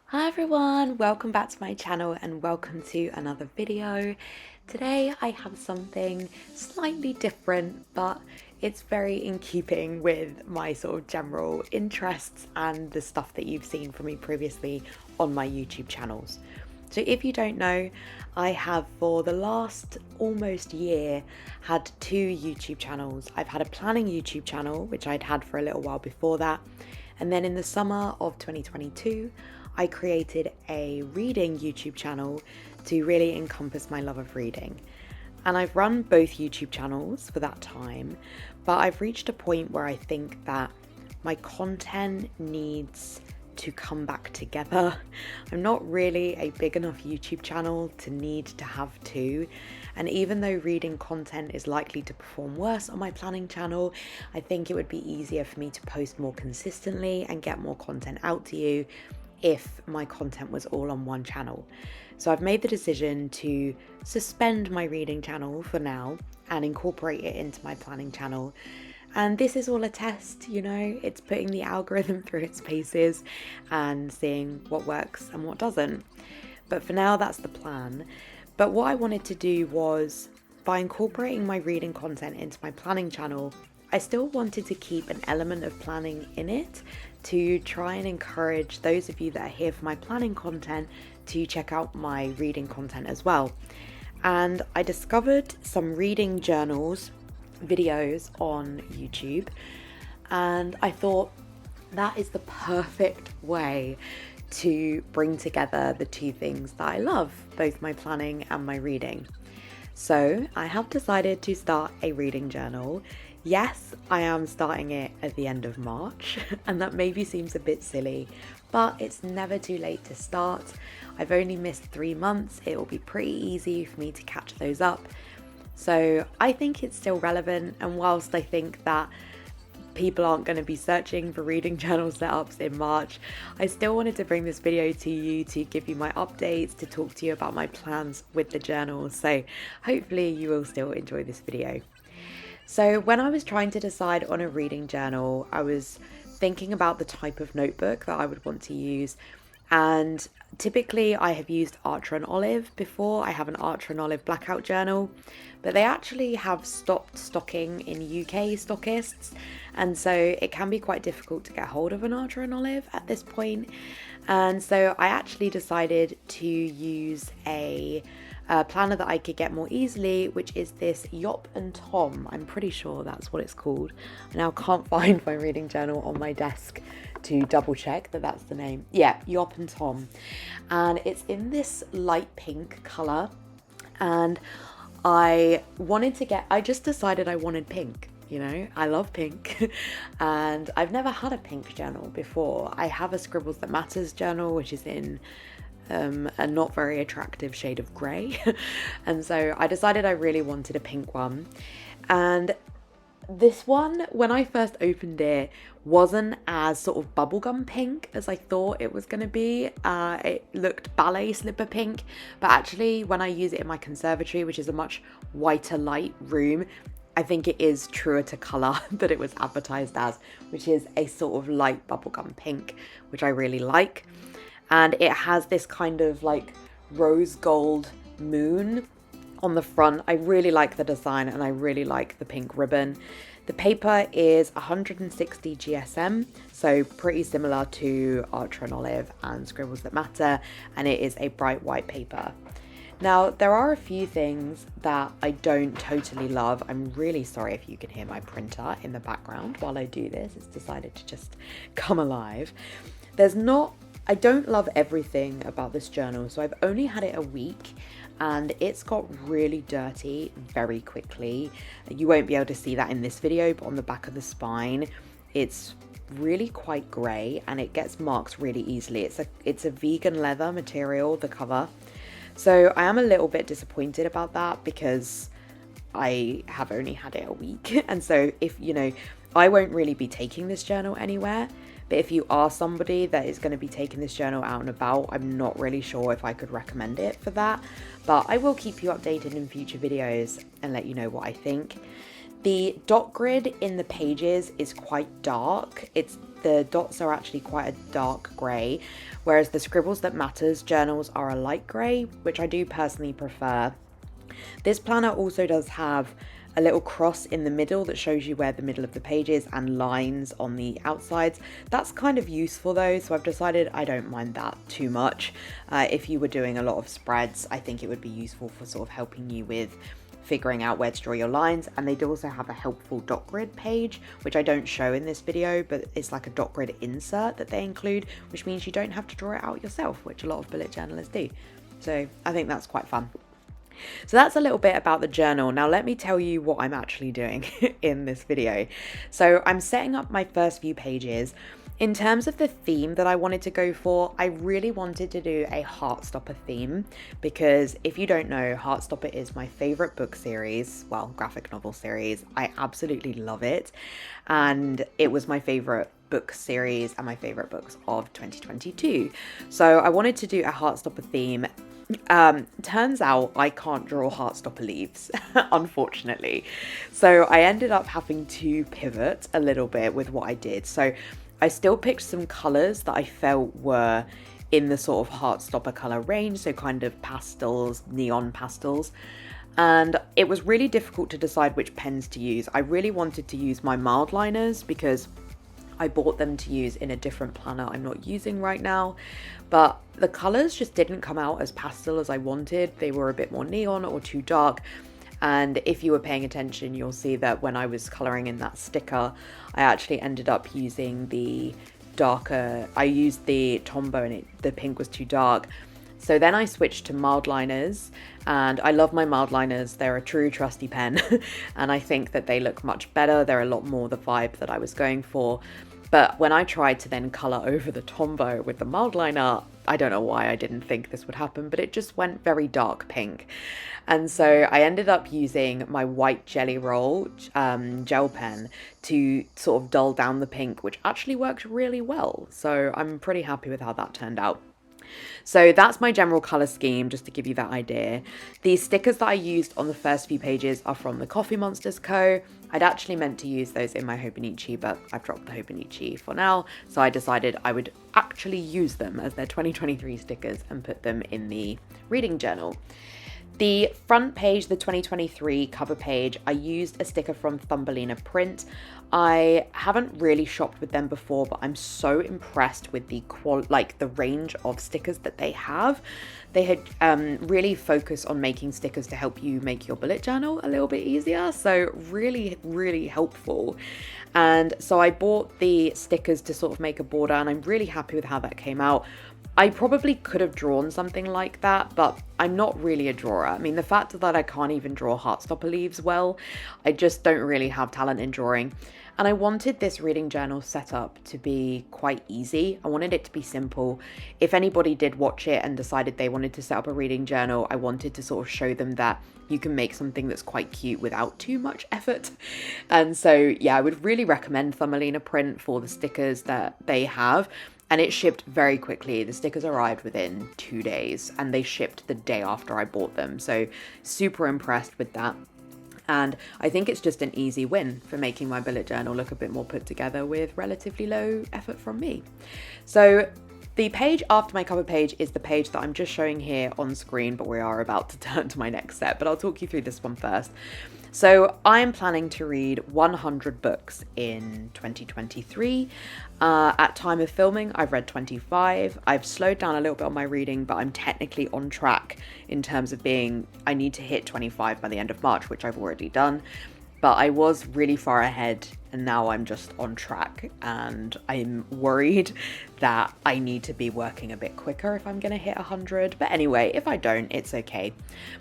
Hi everyone, welcome back to my channel and welcome to another video. Today I have something slightly different, but it's very in keeping with my sort of general interests and the stuff that you've seen from me previously on my YouTube channels. So if you don't know, I have for the last almost year had two YouTube channels. I've had a planning YouTube channel, which I'd had for a little while before that. And then in the summer of 2022, I created a reading YouTube channel to really encompass my love of reading. And I've run both YouTube channels for that time, but I've reached a point where I think that my content needs to come back together. I'm not really a big enough YouTube channel to need to have two. And even though reading content is likely to perform worse on my planning channel, I think it would be easier for me to post more consistently and get more content out to you if my content was all on one channel. So I've made the decision to suspend my reading channel for now and incorporate it into my planning channel. And this is all a test, you know, it's putting the algorithm through its paces and seeing what works and what doesn't. But for now, that's the plan. But what I wanted to do was, by incorporating my reading content into my planning channel, I still wanted to keep an element of planning in it to try and encourage those of you that are here for my planning content to check out my reading content as well. And I discovered some reading journals videos on YouTube, and I thought that is the perfect way to bring together the two things that I love, both my planning and my reading. So I have decided to start a reading journal. Yes, I am starting it at the end of March, and that maybe seems a bit silly, but it's never too late to start. I've only missed 3 months. It will be pretty easy for me to catch those up. So I think it's still relevant, and whilst I think that people aren't going to be searching for reading journal setups in March, I still wanted to bring this video to you to give you my updates, to talk to you about my plans with the journals. So hopefully you will still enjoy this video. So when I was trying to decide on a reading journal, I was thinking about the type of notebook that I would want to use. And typically I have used Archer and Olive before. I have an Archer and Olive blackout journal, but they actually have stopped stocking in UK stockists. And so it can be quite difficult to get hold of an Archer and Olive at this point. And so I actually decided to use a planner that I could get more easily, which is this Yop and Tom. I'm pretty sure that's what it's called. I now can't find my reading journal on my desk to double check that that's the name. Yeah, Yop and Tom. And it's in this light pink colour. And I just decided I wanted pink. You know, I love pink and I've never had a pink journal before. I have a Scribbles That Matters journal, which is in a not very attractive shade of grey. And so I decided I really wanted a pink one. And this one, when I first opened it, wasn't as sort of bubblegum pink as I thought it was going to be. It looked ballet slipper pink, but actually when I use it in my conservatory, which is a much whiter light room, I think it is truer to colour that it was advertised as, which is a sort of light bubblegum pink, which I really like. And it has this kind of like rose gold moon on the front. I really like the design and I really like the pink ribbon. The paper is 160 GSM, so pretty similar to Archer and Olive and Scribbles That Matter, and it is a bright white paper. Now, there are a few things that I don't totally love. I'm really sorry if you can hear my printer in the background while I do this. It's decided to just come alive. I don't love everything about this journal, so I've only had it a week and it's got really dirty very quickly. You won't be able to see that in this video, but on the back of the spine, it's really quite grey and it gets marks really easily. It's a vegan leather material, the cover. So I am a little bit disappointed about that because I have only had it a week. And so if, you know, I won't really be taking this journal anywhere. But if you are somebody that is going to be taking this journal out and about, I'm not really sure if I could recommend it for that. But I will keep you updated in future videos and let you know what I think. The dot grid in the pages is quite dark. The dots are actually quite a dark grey, whereas the Scribbles That Matters journals are a light grey, which I do personally prefer. This planner also does have a little cross in the middle that shows you where the middle of the page is and lines on the outsides. That's kind of useful though, so I've decided I don't mind that too much. If you were doing a lot of spreads, I think it would be useful for sort of helping you with figuring out where to draw your lines. And they do also have a helpful dot grid page, which I don't show in this video, but it's like a dot grid insert that they include, which means you don't have to draw it out yourself, which a lot of bullet journalers do. So I think that's quite fun. So that's a little bit about the journal. Now let me tell you what I'm actually doing in this video. So I'm setting up my first few pages. In terms of the theme that I wanted to go for, I really wanted to do a Heartstopper theme, because if you don't know, Heartstopper is my favorite book series, well, graphic novel series. I absolutely love it. And it was my favorite book series and my favorite books of 2022. So I wanted to do a Heartstopper theme. Turns out I can't draw Heartstopper leaves, unfortunately. So I ended up having to pivot a little bit with what I did. So I still picked some colours that I felt were in the sort of Heartstopper colour range, so kind of pastels, neon pastels. And it was really difficult to decide which pens to use. I really wanted to use my mild liners because I bought them to use in a different planner I'm not using right now, but the colours just didn't come out as pastel as I wanted. They were a bit more neon or too dark. And if you were paying attention, you'll see that when I was colouring in that sticker, I actually ended up using the darker, I used the Tombow and the pink was too dark. So then I switched to mild liners, and I love my mild liners. They're a true trusty pen and I think that they look much better. They're a lot more the vibe that I was going for. But when I tried to then colour over the Tombow with the mild liner, I don't know why I didn't think this would happen, but it just went very dark pink. And so I ended up using my white Jelly Roll gel pen to sort of dull down the pink, which actually worked really well. So I'm pretty happy with how that turned out. So that's my general colour scheme, just to give you that idea. The stickers that I used on the first few pages are from the Coffee Monsters Co. I'd actually meant to use those in my Hobonichi, but I've dropped the Hobonichi for now, so I decided I would actually use them as their 2023 stickers and put them in the reading journal. The front page, the 2023 cover page, I used a sticker from Thumbelina Print. I haven't really shopped with them before, but I'm so impressed with the range of stickers that they have. They had really focused on making stickers to help you make your bullet journal a little bit easier. So really, really helpful. And so I bought the stickers to sort of make a border, and I'm really happy with how that came out. I probably could have drawn something like that, but I'm not really a drawer. I mean, the fact that I can't even draw Heartstopper leaves well, I just don't really have talent in drawing. And I wanted this reading journal setup to be quite easy. I wanted it to be simple. If anybody did watch it and decided they wanted to set up a reading journal, I wanted to sort of show them that you can make something that's quite cute without too much effort. And so, yeah, I would really recommend Thumbelina Print for the stickers that they have. And it shipped very quickly. The stickers arrived within 2 days and they shipped the day after I bought them. So super impressed with that. And I think it's just an easy win for making my bullet journal look a bit more put together with relatively low effort from me. So the page after my cover page is the page that I'm just showing here on screen, but we are about to turn to my next set, but I'll talk you through this one first. So I'm planning to read 100 books in 2023. At time of filming, I've read 25. I've slowed down a little bit on my reading, but I'm technically on track in terms of I need to hit 25 by the end of March, which I've already done. But I was really far ahead and now I'm just on track, and I'm worried that I need to be working a bit quicker if I'm going to hit 100. But anyway, if I don't, it's okay.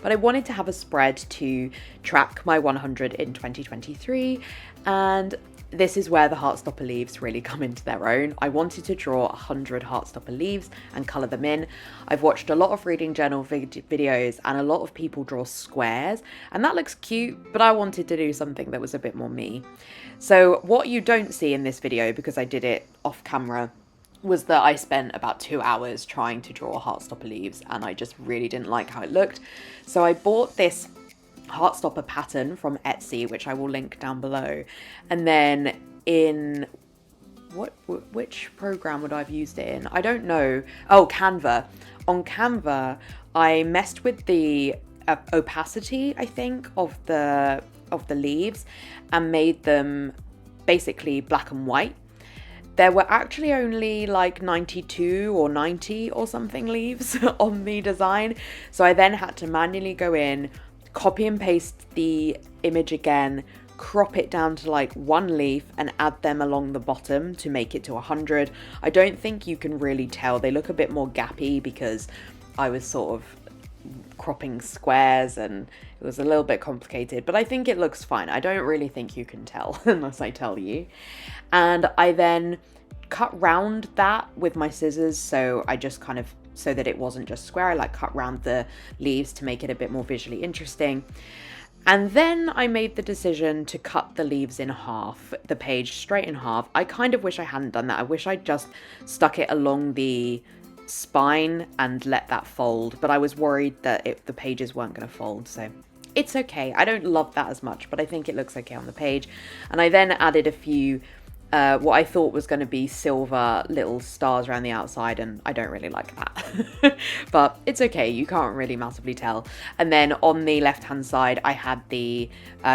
But I wanted to have a spread to track my 100 in 2023, and this is where the Heartstopper leaves really come into their own. I wanted to draw 100 Heartstopper leaves and colour them in. I've watched a lot of reading journal videos and a lot of people draw squares, and that looks cute, but I wanted to do something that was a bit more me. So what you don't see in this video, because I did it off camera, was that I spent about 2 hours trying to draw Heartstopper leaves and I just really didn't like how it looked. So I bought this Heartstopper pattern from Etsy, which I will link down below. And then in which program would I have used it in? I don't know. Oh, Canva. On Canva, I messed with the opacity, I think, of the leaves and made them basically black and white. There were actually only like 92 or 90 or something leaves on the design. So I then had to manually go in, copy and paste the image again, crop it down to like one leaf and add them along the bottom to make it to 100. I don't think you can really tell. They look a bit more gappy because I was sort of cropping squares and it was a little bit complicated, but I think it looks fine. I don't really think you can tell unless I tell you. And I then cut round that with my scissors, so I just kind of, so that it wasn't just square, I like cut round the leaves to make it a bit more visually interesting. And then I made the decision to cut the leaves in half, the page straight in half. I kind of wish I hadn't done that. I wish I'd just stuck it along the spine and let that fold, but I was worried that the pages weren't going to fold, so it's okay. I don't love that as much, but I think it looks okay on the page. And I then added a few what I thought was going to be silver little stars around the outside, and I don't really like that. But it's okay, you can't really massively tell. And then on the left hand side I had the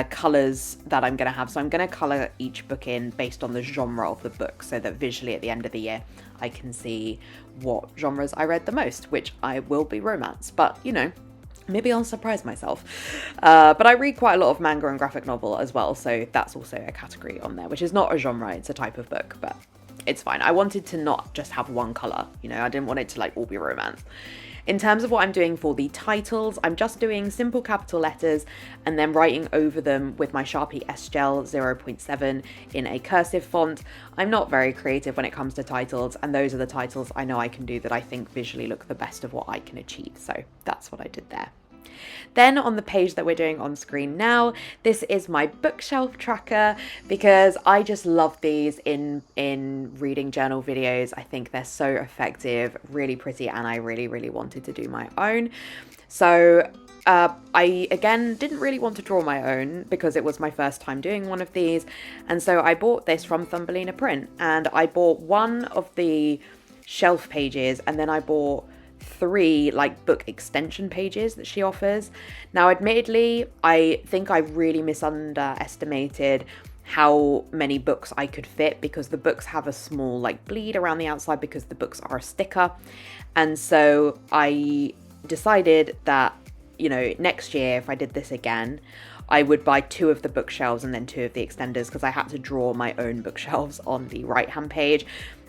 colours that I'm going to have. So I'm going to colour each book in based on the genre of the book, so that visually at the end of the year I can see what genres I read the most, which I will be romance, but you know, maybe I'll surprise myself. But I read quite a lot of manga and graphic novel as well, so that's also a category on there, which is not a genre, it's a type of book, but it's fine. I wanted to not just have one colour, you know, I didn't want it to like all be romance. In terms of what I'm doing for the titles, I'm just doing simple capital letters and then writing over them with my Sharpie S-Gel 0.7 in a cursive font. I'm not very creative when it comes to titles, and those are the titles I know I can do that I think visually look the best of what I can achieve. So that's what I did there. Then on the page that we're doing on screen now, this is my bookshelf tracker, because I just love these in reading journal videos. I think they're so effective, really pretty, and I really wanted to do my own. So I, again, didn't really want to draw my own because it was my first time doing one of these. And so I bought this from Thumbelina Print, and I bought one of the shelf pages, and then I bought 3 like book extension pages that she offers. Now, admittedly, I think I really underestimated how many books I could fit, because the books have a small like bleed around the outside because the books are a sticker. And so I decided that, you know, next year if I did this again, I would buy 2 of the bookshelves and then 2 of the extenders, because I had to draw my own bookshelves on the right hand page.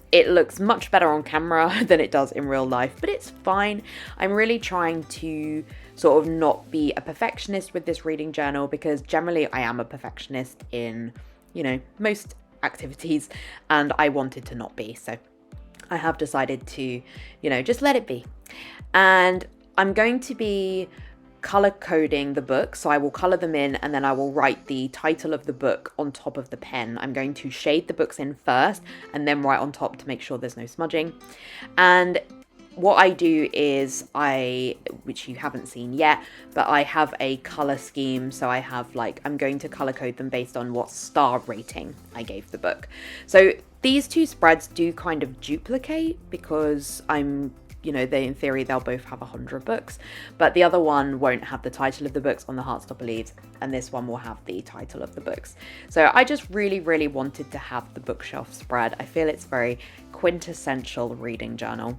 It looks much better on camera than it does in real life, but it's fine. I'm really trying to sort of not be a perfectionist with this reading journal, because generally I am a perfectionist in, you know, most activities, and I wanted to not be. So I have decided to, you know, just let it be. And I'm going to be color coding the book, so I will color them in and then I will write the title of the book on top of the pen. I'm going to shade the books in first and then write on top to make sure there's no smudging. And what I do is which you haven't seen yet, but I have a color scheme. So I have like, I'm going to color code them based on what star rating I gave the book. So these 2 spreads do kind of duplicate, because you know, in theory they'll both have 100 books, but the other one won't have the title of the books on the Heartstopper leaves, and this one will have the title of the books. So I just really wanted to have the bookshelf spread. I feel it's very quintessential reading journal.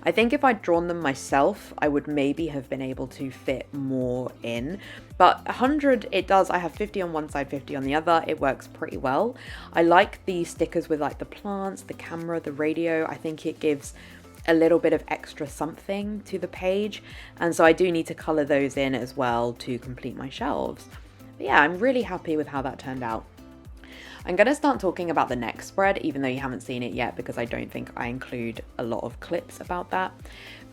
I think if I'd drawn them myself, I would maybe have been able to fit more in, but 100 it does. I have 50 on one side, 50 on the other. It works pretty well. I like the stickers with like the plants, the camera, the radio. I think it gives a little bit of extra something to the page, and so I do need to color those in as well to complete my shelves. But yeah, I'm really happy with how that turned out. I'm going to start talking about the next spread, even though you haven't seen it yet, because I don't think I include a lot of clips about that.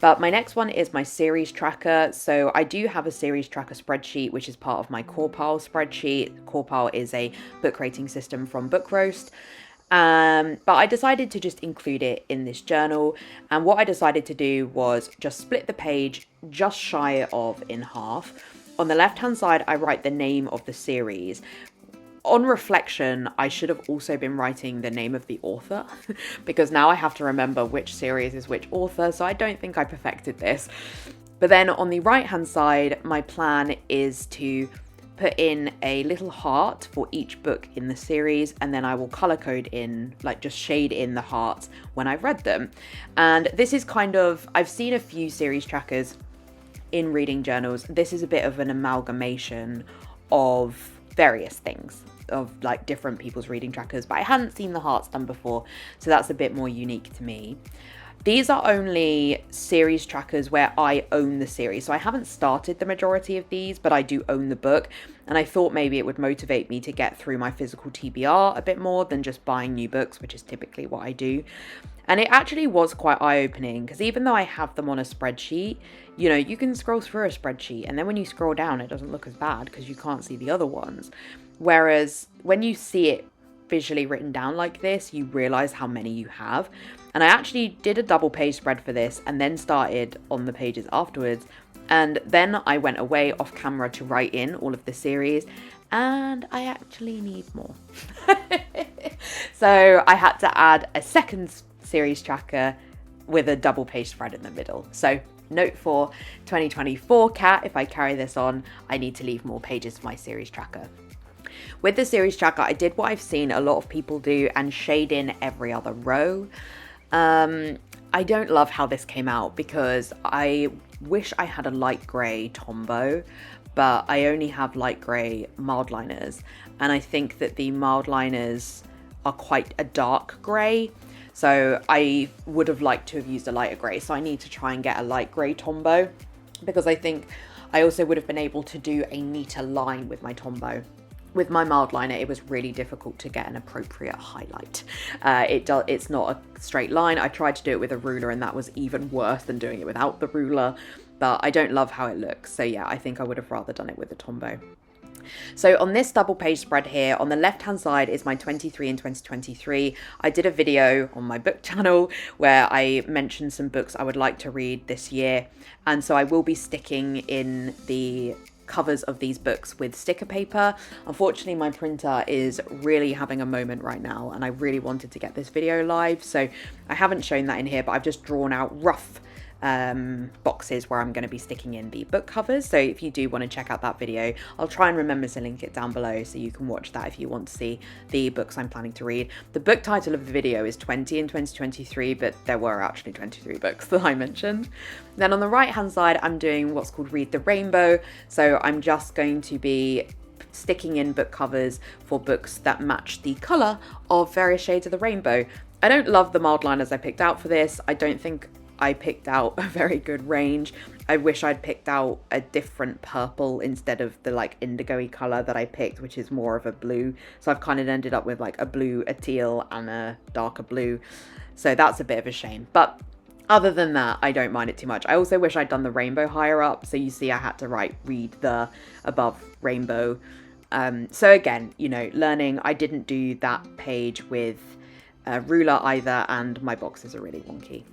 But my next one is my series tracker. So I do have a series tracker spreadsheet, which is part of my CorePile spreadsheet. CorePile is a book rating system from Book Roast. But I decided to just include it in this journal, and what I decided to do was just split the page just shy of in half, On the left hand side, I write the name of the series. On reflection, I should have also been writing the name of the author because now I have to remember which series is which author, so I don't think I perfected this. But then on the right hand side, my plan is to put in a little heart for each book in the series, and then I will color code in, like just shade in the hearts when I've read them. And this is kind of, I've seen a few series trackers in reading journals. This is a bit of an amalgamation of various things, of like different people's reading trackers, but I hadn't seen the hearts done before, so that's a bit more unique to me. These are only series trackers where I own the series. So I haven't started the majority of these, but I do own the book. And I thought maybe it would motivate me to get through my physical TBR a bit more than just buying new books, which is typically what I do. And it actually was quite eye-opening because even though I have them on a spreadsheet, you know, you can scroll through a spreadsheet and then when you scroll down, it doesn't look as bad because you can't see the other ones. Whereas when you see it visually written down like this, you realize how many you have. And I actually did a double page spread for this and then started on the pages afterwards. And then I went away off camera to write in all of the series, and I actually need more. So I had to add a second series tracker with a double page spread in the middle. So note for 2024 Cat, if I carry this on, I need to leave more pages for my series tracker. With the series tracker, I did what I've seen a lot of people do and shade in every other row. I don't love how this came out because I wish I had a light grey Tombow, but I only have light grey mild liners, and I think that the mild liners are quite a dark grey, so I would have liked to have used a lighter grey, so I need to try and get a light grey Tombow because I think I also would have been able to do a neater line with my Tombow. With my mild liner, it was really difficult to get an appropriate highlight. It's not a straight line. I tried to do it with a ruler and that was even worse than doing it without the ruler, but I don't love how it looks. So yeah, I think I would have rather done it with the Tombow. So on this double page spread here, on the left hand side is my 23 in 2023. I did a video on my book channel where I mentioned some books I would like to read this year. And so I will be sticking in the covers of these books with sticker paper. Unfortunately, my printer is really having a moment right now and I really wanted to get this video live, so I haven't shown that in here, but I've just drawn out rough boxes where I'm going to be sticking in the book covers. So if you do want to check out that video, I'll try and remember to link it down below so you can watch that if you want to see the books I'm planning to read. The book title of the video is 20 in 2023, but there were actually 23 books that I mentioned. Then on the right hand side, I'm doing what's called Read the Rainbow. So I'm just going to be sticking in book covers for books that match the colour of various shades of the rainbow. I don't love the mild liners I picked out for this. I don't think I picked out a very good range. I wish I'd picked out a different purple instead of the like indigo-y colour that I picked, which is more of a blue. So I've kind of ended up with like a blue, a teal and a darker blue. So that's a bit of a shame. But other than that, I don't mind it too much. I also wish I'd done the rainbow higher up. So you see I had to read the above rainbow. So again, you know, learning, I didn't do that page with a ruler either, and my boxes are really wonky.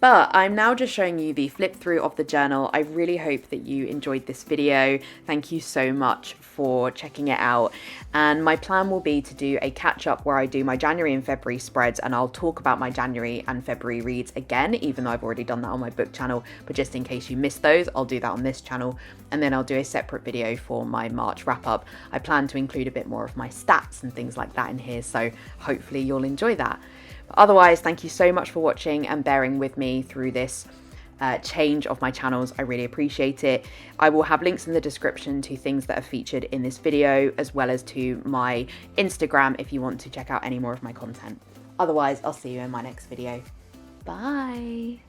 But I'm now just showing you the flip through of the journal. I really hope that you enjoyed this video. Thank you so much for checking it out. And my plan will be to do a catch up where I do my January and February spreads, and I'll talk about my January and February reads again, even though I've already done that on my book channel. But just in case you missed those, I'll do that on this channel. And then I'll do a separate video for my March wrap up. I plan to include a bit more of my stats and things like that in here, so hopefully you'll enjoy that. Otherwise, thank you so much for watching and bearing with me through this change of my channels. I really appreciate it. I will have links in the description to things that are featured in this video, as well as to my Instagram if you want to check out any more of my content. Otherwise, I'll see you in my next video. Bye.